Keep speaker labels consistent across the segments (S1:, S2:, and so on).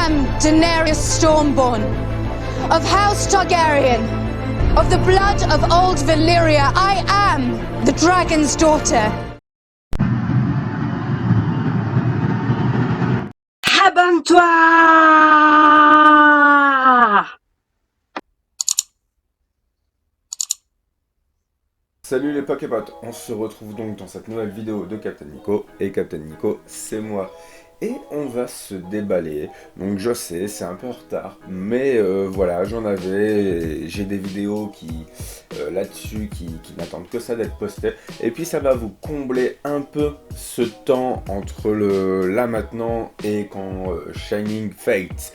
S1: am Daenerys Stormborn, of House Targaryen, of the blood of old Valyria. I am the dragon's daughter.
S2: Abonne-toi!
S3: Salut les Poképotes, on se retrouve donc dans cette nouvelle vidéo de Captain Nico, et Captain Nico c'est moi. Et on va se déballer, donc je sais c'est un peu en retard, mais voilà j'ai des vidéos qui là-dessus qui n'attendent que ça d'être postées, et puis ça va vous combler un peu ce temps entre le là maintenant et quand Shining Fate,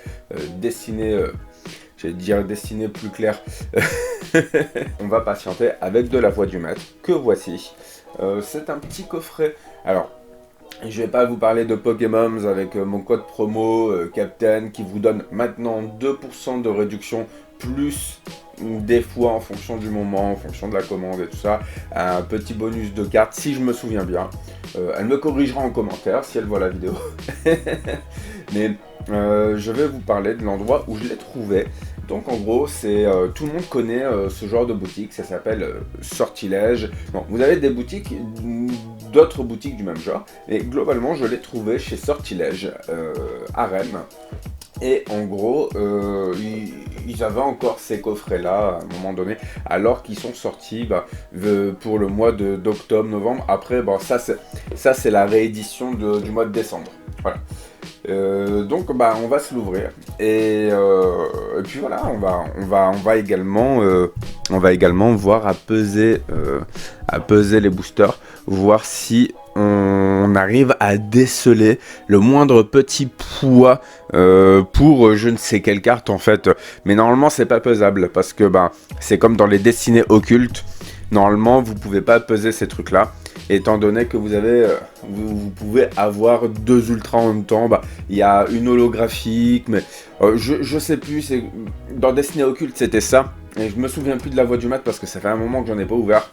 S3: destiné... J'allais dire destiné plus clair. On va patienter avec de la voix du maître, que voici. C'est un petit coffret. Alors, je vais pas vous parler de Pokémon avec mon code promo Captain qui vous donne maintenant 2% de réduction plus des fois en fonction du moment, en fonction de la commande et tout ça, un petit bonus de carte si je me souviens bien. Elle me corrigera en commentaire si elle voit la vidéo. Mais je vais vous parler de l'endroit où je l'ai trouvé. Donc en gros, c'est tout le monde connaît ce genre de boutique, ça s'appelle Sortilège. Bon, vous avez des boutiques, d'autres boutiques du même genre, et globalement je l'ai trouvé chez Sortilège à Rennes. Et en gros, ils avaient encore ces coffrets-là à un moment donné, alors qu'ils sont sortis pour le mois d'octobre, novembre. Après, ça c'est la réédition du mois de décembre. Voilà. Donc on va se l'ouvrir et puis voilà, on va également voir à peser les boosters, voir si on arrive à déceler le moindre petit poids pour je ne sais quelle carte en fait, mais normalement c'est pas pesable parce que c'est comme dans les destinées occultes, normalement vous pouvez pas peser ces trucs là. Étant donné que vous pouvez avoir deux ultras en même temps, il y a une holographique, mais je sais plus, dans Destiny Occulte c'était ça, et je me souviens plus de la voix du mat parce que ça fait un moment que j'en ai pas ouvert,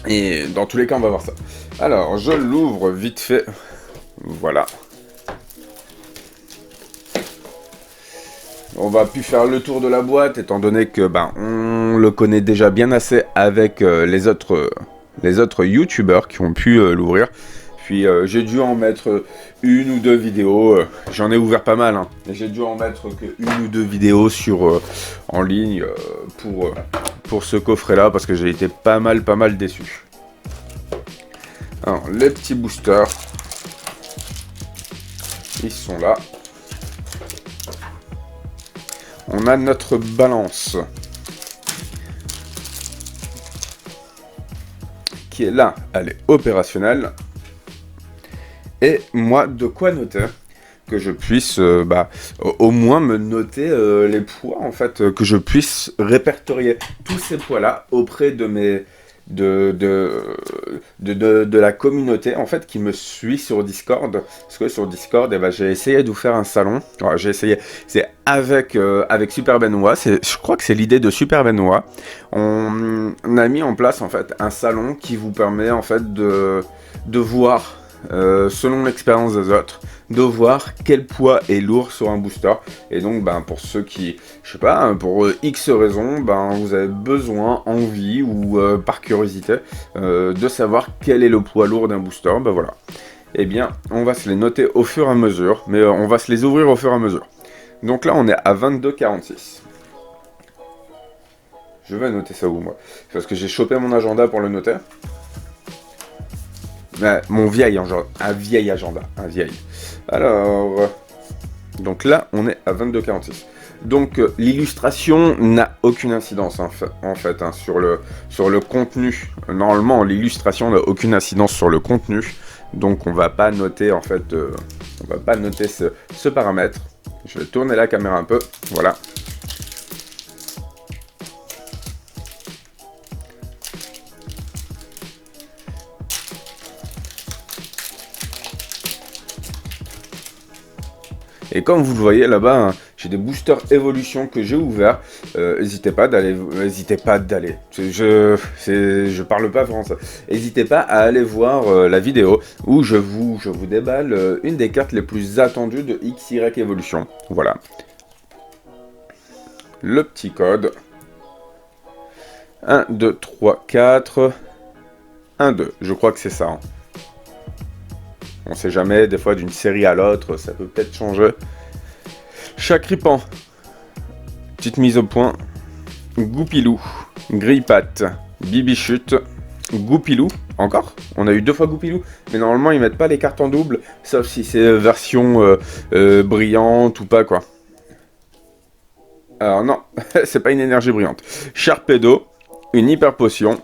S3: et dans tous les cas on va voir ça. Alors je l'ouvre vite fait, voilà. On va plus faire le tour de la boîte, étant donné que on le connaît déjà bien assez avec les autres youtubeurs qui ont pu l'ouvrir. Puis j'ai dû en mettre une ou deux vidéos, j'en ai ouvert pas mal, hein. J'ai dû en mettre que une ou deux vidéos en ligne pour ce coffret là, parce que j'ai été pas mal déçu. Alors les petits boosters, ils sont là. On a notre balance qui est là, elle est opérationnelle. Et moi, de quoi noter, que je puisse au moins me noter les poids, en fait, que je puisse répertorier tous ces poids-là auprès de mes de la communauté en fait qui me suit sur Discord, parce que sur Discord j'ai essayé de vous faire un salon. Alors, j'ai essayé, c'est avec Super Benoît, je crois que c'est l'idée de Super Benoît. On a mis en place en fait un salon qui vous permet en fait de voir selon l'expérience des autres, de voir quel poids est lourd sur un booster. Et donc pour ceux qui, je sais pas, pour X raisons, vous avez besoin, envie ou par curiosité de savoir quel est le poids lourd d'un booster, voilà. Eh bien on va se les noter au fur et à mesure, mais on va se les ouvrir au fur et à mesure. Donc là on est à 22,46. Je vais noter ça où moi, parce que j'ai chopé mon agenda pour le noter. Mon vieil agenda, un vieil. Alors, donc là, on est à 22,46. Donc, l'illustration n'a aucune incidence en fait sur le contenu. Normalement, l'illustration n'a aucune incidence sur le contenu. Donc, on va pas noter en fait, on va pas noter ce paramètre. Je vais tourner la caméra un peu, voilà. Et Et comme vous le voyez là-bas, hein, j'ai des boosters évolution que j'ai ouverts. N'hésitez pas d'aller, je parle pas français. N'hésitez pas à aller voir la vidéo où je vous déballe une des cartes les plus attendues de XY Evolution. Voilà. Le petit code. 1, 2, 3, 4. 1, 2. Je crois que c'est ça. Hein. On sait jamais, des fois d'une série à l'autre, ça peut peut-être changer. Chacripan. Petite mise au point. Goupilou. Grille-patte. Bibichute. Goupilou. Encore? On a eu 2 fois Goupilou. Mais normalement, ils mettent pas les cartes en double. Sauf si c'est version brillante ou pas, quoi. Alors non, c'est pas une énergie brillante. Sharpedo. Une hyper potion.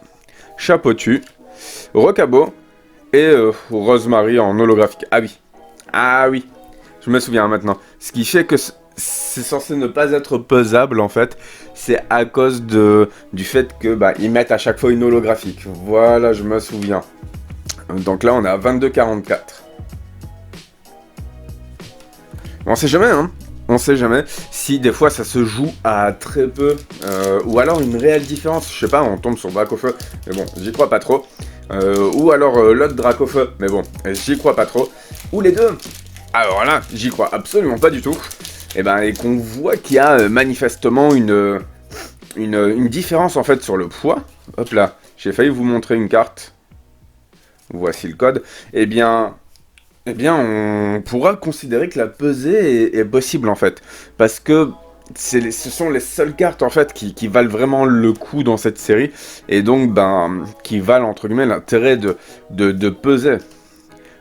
S3: Chapeau-tu. Rocabo. Et Rosemary en holographique. Ah oui. Ah oui. Je me souviens maintenant. Ce qui fait que c'est censé ne pas être pesable en fait. C'est à cause du fait que ils mettent à chaque fois une holographique. Voilà, je me souviens. Donc là, on est à 22,44. On sait jamais, hein. On sait jamais si des fois ça se joue à très peu. Ou alors une réelle différence. Je sais pas, on tombe sur Dracofeu. Mais bon, j'y crois pas trop. Ou alors l'autre Dracofeu. Mais bon, j'y crois pas trop. Ou les deux. Alors là, j'y crois absolument pas du tout. Et qu'on voit qu'il y a manifestement une différence en fait sur le poids. Hop là, j'ai failli vous montrer une carte. Voici le code. Eh bien, on pourra considérer que la pesée est possible en fait. Parce que ce sont les seules cartes en fait qui valent vraiment le coup dans cette série. Et donc, qui valent entre guillemets l'intérêt de peser.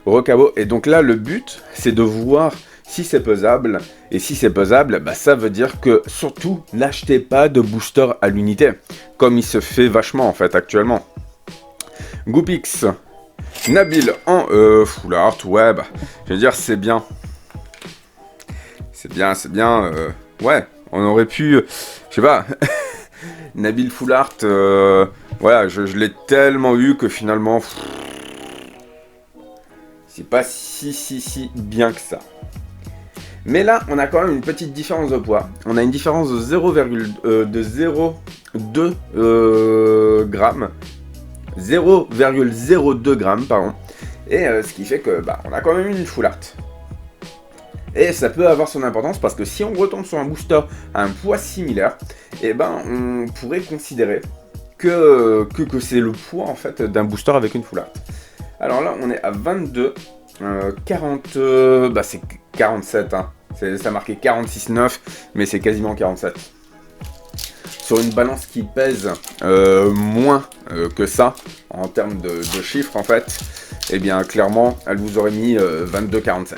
S3: Rocabo. Et donc là, le but, c'est de voir si c'est pesable. Et si c'est pesable, ça veut dire que surtout, n'achetez pas de booster à l'unité. Comme il se fait vachement en fait actuellement. Goupix. Nabil en full art, ouais, je veux dire, c'est bien. C'est bien, ouais, on aurait pu, je sais pas, Nabil full art, voilà, je l'ai tellement eu que finalement, c'est pas si bien que ça. Mais là, on a quand même une petite différence de poids. On a une différence de 0,02 grammes. 0,02 grammes, pardon. Et ce qui fait que on a quand même une full art. Et ça peut avoir son importance parce que si on retombe sur un booster à un poids similaire, on pourrait considérer que c'est le poids en fait d'un booster avec une full art. Alors là, on est à 22, 40, c'est 47, hein. Ça marquait 46,9, mais c'est quasiment 47. Sur une balance qui pèse moins que ça, en termes de chiffres en fait, clairement, elle vous aurait mis 22,47.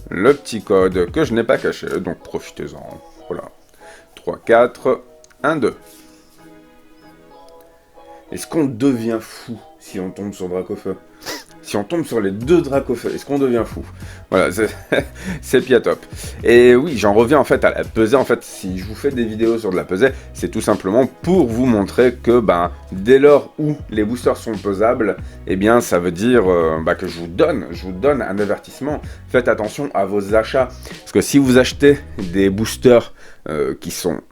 S3: Le petit code que je n'ai pas caché, donc profitez-en. Voilà. 3, 4, 1, 2. Est-ce qu'on devient fou si on tombe sur Dracofeu? Si on tombe sur les 2 Dracofeu, est-ce qu'on devient fou? Voilà, c'est piatop. Et oui, j'en reviens en fait à la pesée. En fait, si je vous fais des vidéos sur de la pesée, c'est tout simplement pour vous montrer que dès lors où les boosters sont pesables, ça veut dire que je vous donne un avertissement. Faites attention à vos achats. Parce que si vous achetez des boosters qui sont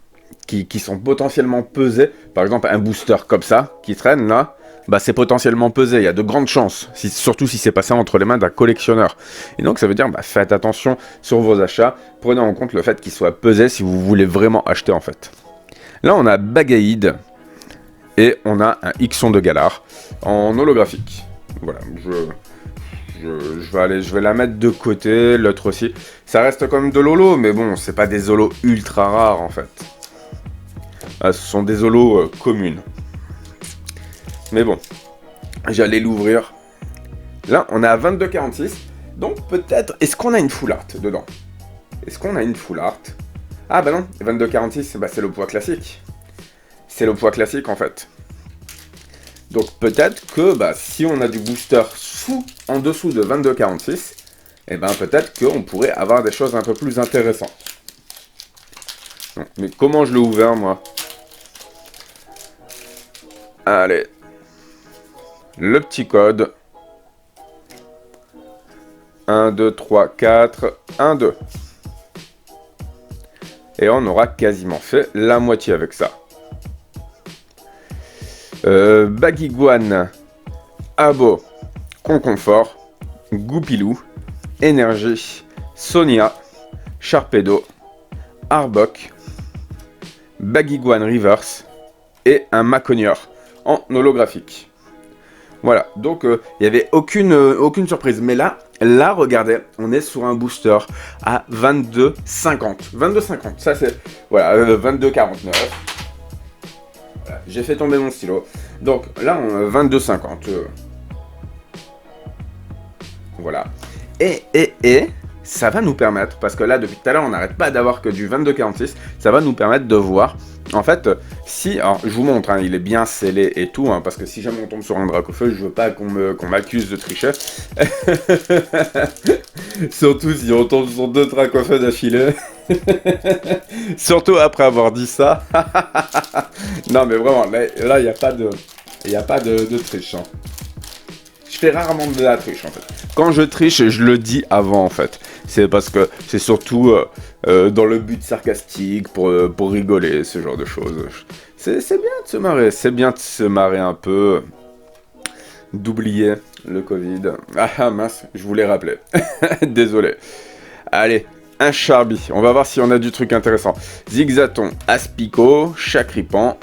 S3: potentiellement pesés, par exemple un booster comme ça, qui traîne là, c'est potentiellement pesé, il y a de grandes chances, surtout si c'est passé entre les mains d'un collectionneur. Et donc ça veut dire, faites attention sur vos achats, prenez en compte le fait qu'il soit pesé si vous voulez vraiment acheter en fait. Là on a Bagaïd, et on a un Ixon de Galar, en holographique. Voilà, je vais la mettre de côté, l'autre aussi. Ça reste quand même de l'holo, mais bon, c'est pas des holos ultra rares en fait. Ce sont des holos communes. Mais bon, j'allais l'ouvrir. Là, on est à 22,46. Donc peut-être... Est-ce qu'on a une full art dedans? Est-ce qu'on a une full art? Ah non, 22,46, c'est le poids classique. C'est le poids classique en fait. Donc peut-être que si on a du booster en dessous de 22,46, peut-être qu'on pourrait avoir des choses un peu plus intéressantes. Non, mais comment je l'ai ouvert moi? Allez. Le petit code. 1, 2, 3, 4, 1, 2. Et on aura quasiment fait la moitié avec ça. Baguiguane, Abo, Conconfort, Goupilou, Énergie, Sonia, Sharpedo, Arbok, Baguiguane Reverse et un Maconior en holographique. Voilà, donc il n'y avait aucune surprise. Mais là, regardez, on est sur un booster à 22,50. 22,50, ça c'est... Voilà, 22,49. Voilà, j'ai fait tomber mon stylo. Donc là, on a 22,50. Voilà. Et ça va nous permettre, parce que là, depuis tout à l'heure, on n'arrête pas d'avoir que du 22,46, ça va nous permettre de voir, en fait, si... Alors, je vous montre, hein, il est bien scellé et tout, hein, parce que si jamais on tombe sur un Dracofeu, je veux pas qu'on m'accuse de tricher. Surtout si on tombe sur 2 Dracofeu d'affilée. Surtout après avoir dit ça. Non, mais vraiment, là, il n'y a pas de... Il n'y a pas de triche, hein. Je fais rarement de la triche en fait. Quand je triche, je le dis avant en fait. C'est parce que c'est surtout dans le but sarcastique, pour rigoler, ce genre de choses. C'est bien de se marrer, c'est bien de se marrer un peu. D'oublier le Covid. Ah mince, je voulais rappeler. Désolé. Allez, un Charby. On va voir si on a du truc intéressant. Zigzaton, Aspico, Chacripan.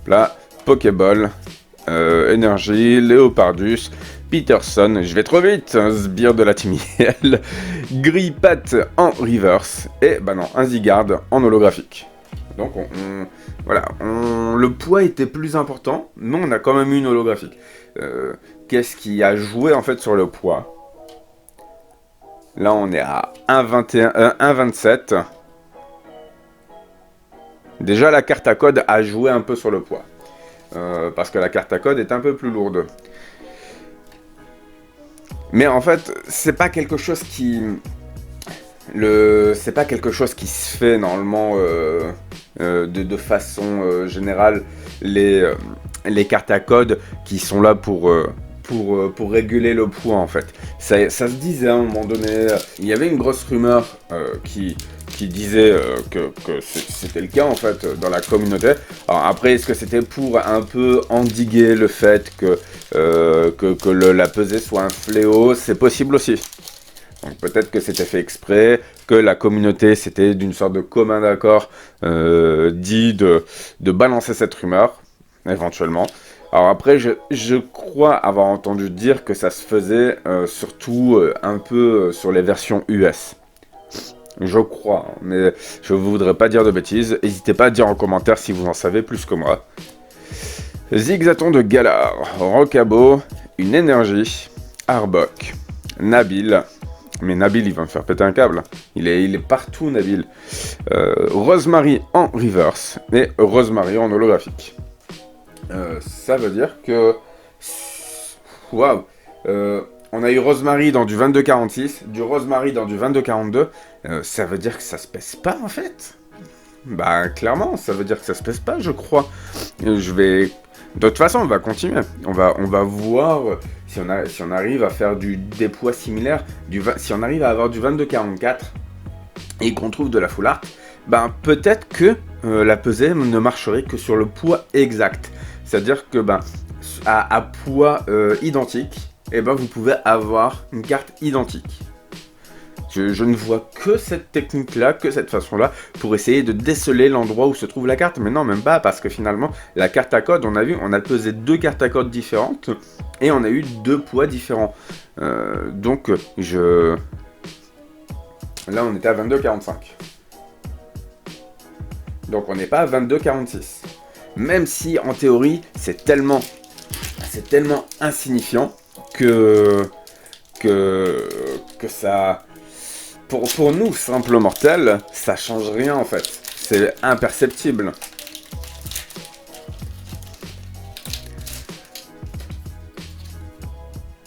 S3: Là, Pokéball. Énergie, Léopardus, Peterson, je vais trop vite, un sbire de la Timiel, Grippat en reverse, et bah non, un Zygarde en holographique. Donc voilà, le poids était plus important, mais on a quand même eu une holographique. Qu'est-ce qui a joué en fait sur le poids? Là on est à 1,21, 1,27. Déjà la carte à code a joué un peu sur le poids. Parce que la carte à code est un peu plus lourde. Mais en fait, c'est pas quelque chose qui... C'est pas quelque chose qui se fait normalement de façon générale. Les cartes à code qui sont là pour réguler le poids en fait. Ça se disait à un moment donné, il y avait une grosse rumeur qui disait que c'était le cas en fait dans la communauté. Alors après, est-ce que c'était pour un peu endiguer le fait que la pesée soit un fléau? C'est possible aussi. Donc peut-être que c'était fait exprès, que la communauté c'était d'une sorte de commun d'accord dit de balancer cette rumeur, éventuellement. Alors après, je crois avoir entendu dire que ça se faisait surtout un peu sur les versions US. Je crois, hein, mais je ne voudrais pas dire de bêtises. N'hésitez pas à dire en commentaire si vous en savez plus que moi. Zigzaton de Galar, Rockabo, une énergie, Arbok, Nabil. Mais Nabil, il va me faire péter un câble. Il est partout, Nabil. Rosemary en reverse et Rosemary en holographique. Ça veut dire que... Waouh! On a eu Rosemary dans du 22,46, du Rosemary dans du 22,42. Ça veut dire que ça se pèse pas en fait? Bah clairement, ça veut dire que ça se pèse pas, je crois. De toute façon, on va continuer. On va voir si on arrive à faire des poids similaires. Si on arrive à avoir du 22,44 et qu'on trouve de la full art, ben peut-être que la pesée ne marcherait que sur le poids exact. C'est-à-dire que à poids identique, et ben vous pouvez avoir une carte identique. Je ne vois que cette technique-là, que cette façon-là, pour essayer de déceler l'endroit où se trouve la carte. Mais non, même pas, parce que finalement, la carte à code, on a vu, on a pesé 2 cartes à code différentes, et on a eu 2 poids différents. Donc, là, on était à 22,45. Donc, on n'est pas à 22,46. Même si, en théorie, c'est tellement insignifiant que ça... Pour nous, simples mortels, ça change rien en fait. C'est imperceptible.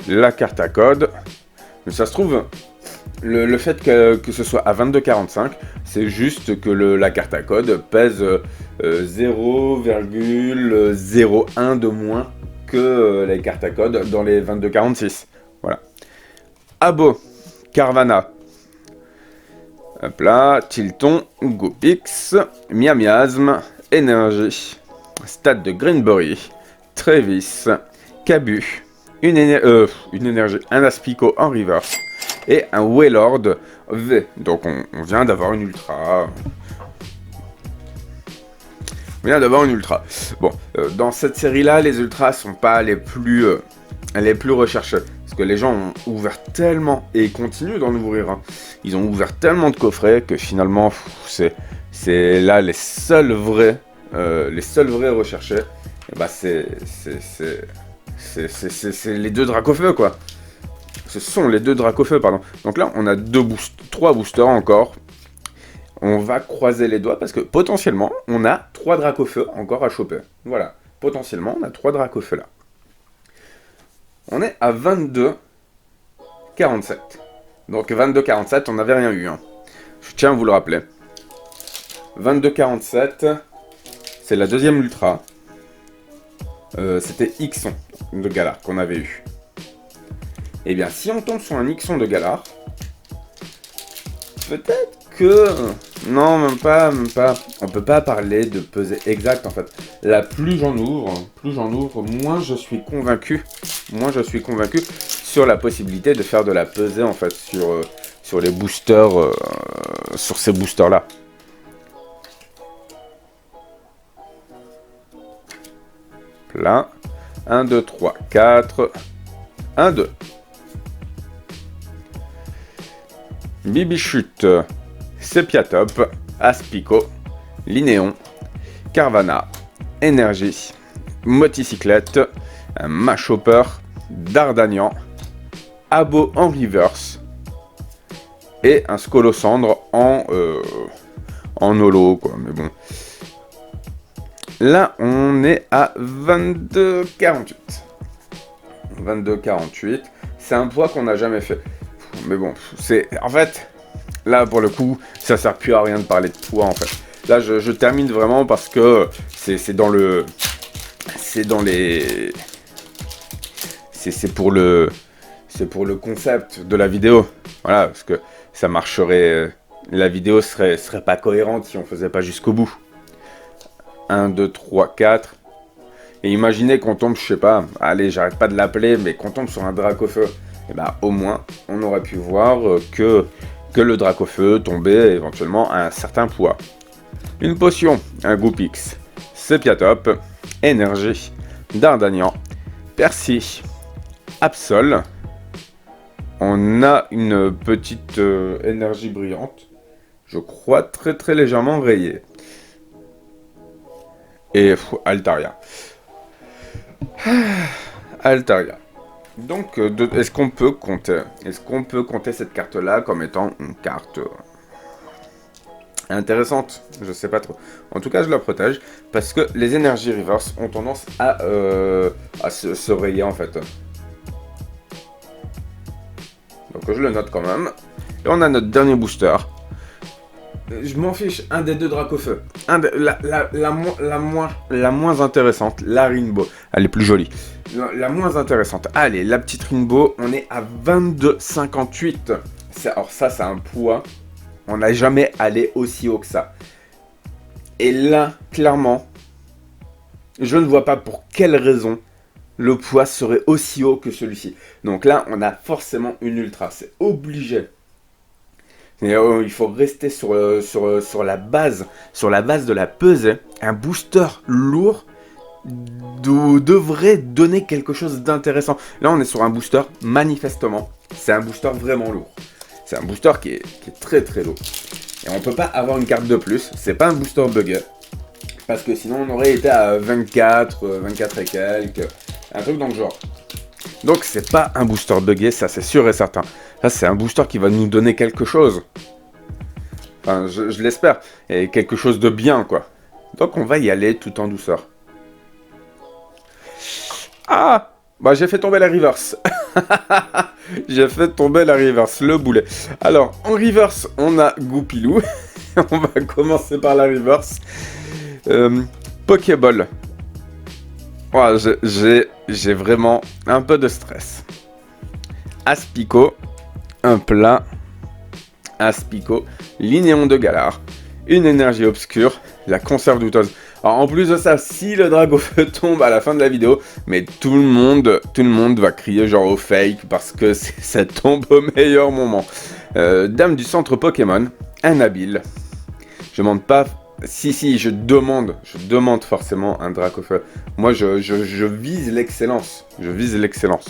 S3: La carte à code. Mais ça se trouve, le fait que ce soit à 22,45, c'est juste que la carte à code pèse 0,01 de moins que les cartes à code dans les 22,46. Voilà. Abo, Carvana. Hop là, Tilton, Goopix, Miamiasme, Énergie, Stade de Greenbury, Travis, Cabu, une énergie, un Aspico en reverse et un Wailord V. Donc on vient d'avoir une ultra. On vient d'avoir une ultra. Bon, dans cette série-là, les ultras sont pas les plus recherchés. Parce que les gens ont ouvert tellement, et continuent d'en ouvrir, hein. Ils ont ouvert tellement de coffrets que finalement, c'est là les seuls vrais recherchés. Et bah c'est les deux Dracofeu, quoi. Ce sont les deux Dracofeu, pardon. Donc là, on a 3 boosters encore. On va croiser les doigts parce que potentiellement, on a 3 Dracofeu encore à choper. Voilà, potentiellement, on a 3 Dracofeu là. On est à 22,47. Donc 22,47, on n'avait rien eu, hein. Je tiens à vous le rappeler. 22,47, c'est la deuxième ultra. C'était Ixon de Galar qu'on avait eu. Et bien, si on tombe sur un Ixon de Galar, peut-être que... Non, même pas. On peut pas parler de pesée exacte, en fait. Là, plus j'en ouvre, moins je suis convaincu sur la possibilité de faire de la pesée, en fait, sur les boosters, sur ces boosters-là. Plein. 1, 2, 3, 4. 1, 2. Bibichute, Sepiatop, Aspico, Linéon, Carvana, Énergie, Moticyclette, Machopper, Dardagnan, Abo en reverse et un Scolosandre en holo, quoi. Mais bon. Là, on est à 22,48. 22,48. C'est un poids qu'on n'a jamais fait. Mais bon, c'est... En fait, là, pour le coup, ça sert plus à rien de parler de poids, en fait. Là, je termine vraiment parce que c'est dans le... C'est dans les... C'est pour le concept de la vidéo. Voilà, parce que ça marcherait... La vidéo serait pas cohérente si on faisait pas jusqu'au bout. 1, 2, 3, 4. Et imaginez qu'on tombe, je sais pas, allez, j'arrête pas de l'appeler, mais qu'on tombe sur un Dracofeu. Et bah, au moins, on aurait pu voir que le Dracofeu tombait éventuellement à un certain poids. Une potion, un Goopix, Sepiatop, Énergie, Dardagnan, Percy, Absol. On a une petite énergie brillante, je crois très très légèrement rayée. Et Altaria. Altaria. Donc, est-ce qu'on peut compter cette carte-là comme étant une carte intéressante? Je sais pas trop. En tout cas, je la protège parce que les énergies reverse ont tendance à se rayer en fait. Donc, je le note quand même. Et on a notre dernier booster. Je m'en fiche, un des deux Dracofeu. La moins intéressante, la Rainbow. Elle est plus jolie. La moins intéressante. Allez, la petite Rainbow, on est à 22,58. Alors ça, c'est un poids. On n'a jamais allé aussi haut que ça. Et là, clairement, je ne vois pas pour quelle raison le poids serait aussi haut que celui-ci. Donc là, on a forcément une ultra. C'est obligé. Et, il faut rester sur la base de la pesée. Un booster lourd devrait donner quelque chose d'intéressant. Là, on est sur un booster, manifestement. C'est un booster vraiment lourd. C'est un booster qui est très très lourd. Et on peut pas avoir une carte de plus. C'est pas un booster buggé. Parce que sinon, on aurait été à 24 et quelques. Un truc dans le genre. Donc, c'est pas un booster buggé, ça c'est sûr et certain. Là, c'est un booster qui va nous donner quelque chose. Enfin, je l'espère. Et quelque chose de bien, quoi. Donc, on va y aller tout en douceur. Ah! Bah, j'ai fait tomber la reverse. J'ai fait tomber la reverse, le boulet. Alors, en reverse, on a Goupilou. On va commencer par la reverse. Pokéball. Ouais, j'ai vraiment un peu de stress. Aspico, un plat Aspico, l'Inéon de Galar, une énergie obscure, la conserve douteuse. Alors en plus de ça, si le Dragofeu tombe à la fin de la vidéo, mais tout le monde va crier genre au fake parce que ça tombe au meilleur moment. Dame du centre Pokémon, un habile. Je demande pas. Si, je demande forcément un Dragofeu. Moi, je vise l'excellence. Je vise l'excellence.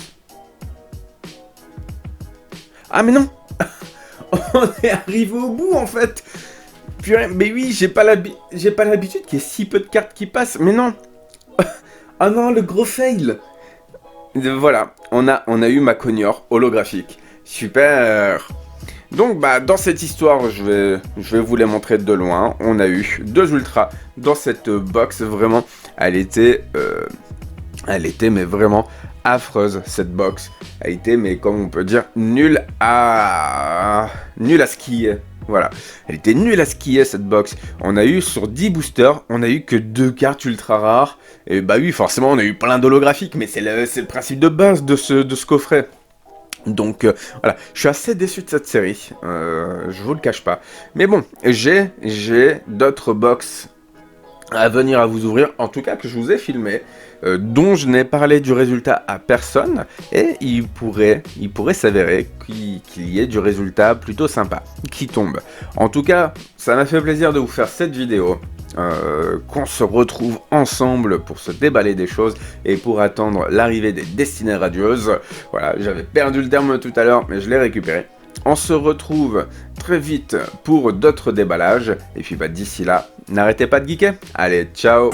S3: Ah mais non. On est arrivé au bout en fait. Purée, mais oui, j'ai pas l'habitude qu'il y ait si peu de cartes qui passent. Mais non. Ah non, le gros fail. Voilà, on a eu ma Cognor holographique. Super. Donc bah dans cette histoire, je vais vous les montrer de loin. On a eu 2 ultras dans cette box. Vraiment, elle était mais vraiment affreuse cette box. Elle était, mais comme on peut dire, nulle à skier. Voilà, elle était nulle à skier cette box. On a eu sur 10 boosters, on a eu que 2 cartes ultra rares. Et bah oui, forcément, on a eu plein d'holographiques, mais c'est le principe de base de ce coffret. Donc voilà, je suis assez déçu de cette série, je vous le cache pas. Mais bon, j'ai d'autres box à venir à vous ouvrir, en tout cas que je vous ai filmé, dont je n'ai parlé du résultat à personne, et il pourrait s'avérer qu'il y ait du résultat plutôt sympa qui tombe. En tout cas, ça m'a fait plaisir de vous faire cette vidéo, qu'on se retrouve ensemble pour se déballer des choses et pour attendre l'arrivée des Destinées Radieuses. Voilà, j'avais perdu le terme tout à l'heure, mais je l'ai récupéré. On se retrouve très vite pour d'autres déballages. Et puis bah, d'ici là, n'arrêtez pas de geeker. Allez, ciao!